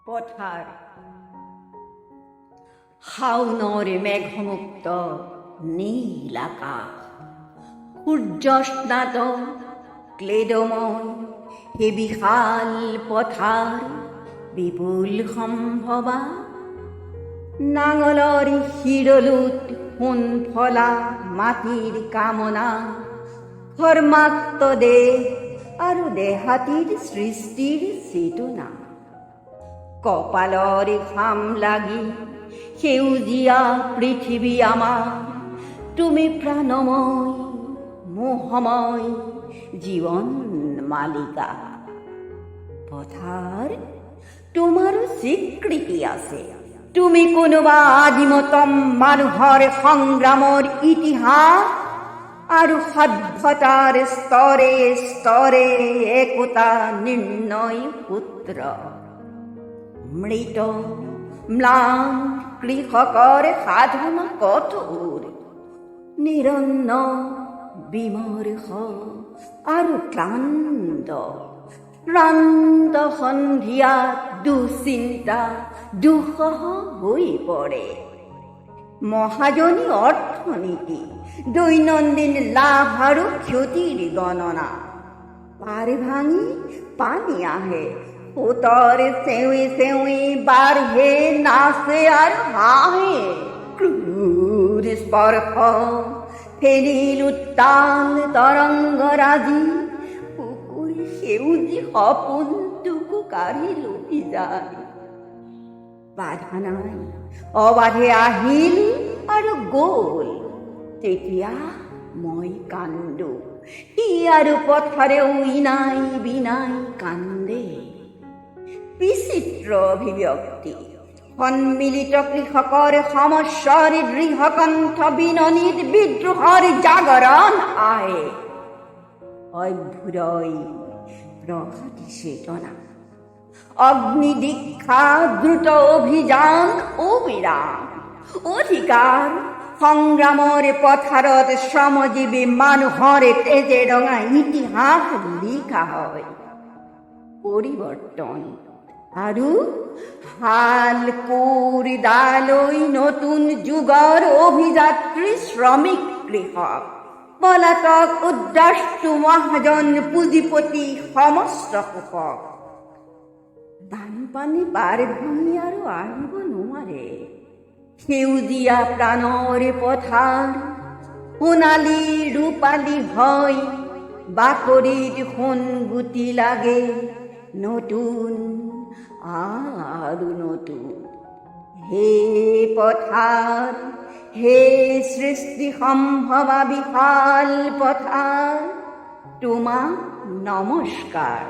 পথাৰ শাওণৰে মেঘমুক্ত নীল আকাশ, সূৰ্যস্নাত ক্লেদময় হে বিশাল পথাৰ বিপুল সম্ভৱা, নাঙলৰ শিৰলুত সোণ ফলা মাটিৰ কামনা, কৰ্মাক্ত দেহ আৰু দেহাতীৰ সৃষ্টিৰ চেতনা, কপালৰ ঘাম লাগি সেউজীয়া পৃথিৱী আমাৰ, তুমি প্ৰাণময় মোহময় জীৱন মালিকা। পথাৰ তোমাৰো স্বীকৃতি আছে, তুমি কোনোবা আদিমতম মানুহৰ সংগ্ৰামৰ ইতিহাস আৰু সভ্যতাৰ স্তৰে স্তৰে একতা নিৰ্ণয় সূত্ৰ। মৃত ম্লান কৃষকৰ সাধনা কঠোৰ, নিৰন্ন বিমৰ্ষ আৰু ক্লান্ত সন্ধিয়াত দুশ্চিন্তা দুঃসহ হৈ পৰে। মহাজনী অৰ্থনীতি, দৈনন্দিন লাভ আৰু ক্ষতিৰ গণনা, পাৰ ভাঙি পানী আহে, সোঁতৰ চেউই চেউই বাঢ়ে নাচে আৰু হাঁহে, ক্ৰূৰ স্পৰ্শ ফেনিল উত্তাল তৰংগৰাজি, কুকুৰ সেউজী সপোনটোকো কাঢ়ি লৈ যায়। বাধা নাই, অবাধে আহিল আৰু গ'ল, তেতিয়া মই কান্দো, সি আৰু পথাৰেও ইনাই বিনাই কান্দে। বিচিত্ৰ অভিব্যক্তি, সন্মিলিত কৃষকৰ সমস্যাৰ দৃঢ়কণ্ঠ বিননিত বিদ্ৰোহৰ জাগৰণ আহে, অভ্যুদয় প্ৰভাতী চেতনা, অগ্নি দীক্ষা দ্ৰুত অভিযান অবিৰাম, অধিকাৰ সংগ্ৰামৰ পথাৰত শ্ৰমজীৱী মানুহৰ তেজে ৰঙা ইতিহাস লিখা হয়। পৰিৱৰ্তন আৰু হাল কোৰ দালৈ নতুন যুগৰ অভিযাত্ৰী শ্ৰমিক কৃষক, পলাতক উদ্বাস্তু মহাজন পুঁজিপতি সমস্ত শোষক। বানপানী পাৰ ভাঙি আৰু আহিব নোৱাৰে, সেউজীয়া প্ৰাণৰ পথাৰ সোণালী ৰূপালী হয়, বাকৰিত সোণ গুটি লাগে নতুন আৰু নতুন। হে পথাৰ, হে সৃষ্টি সম্ভৱা বিশাল পথাৰ, তোমাক নমস্কাৰ।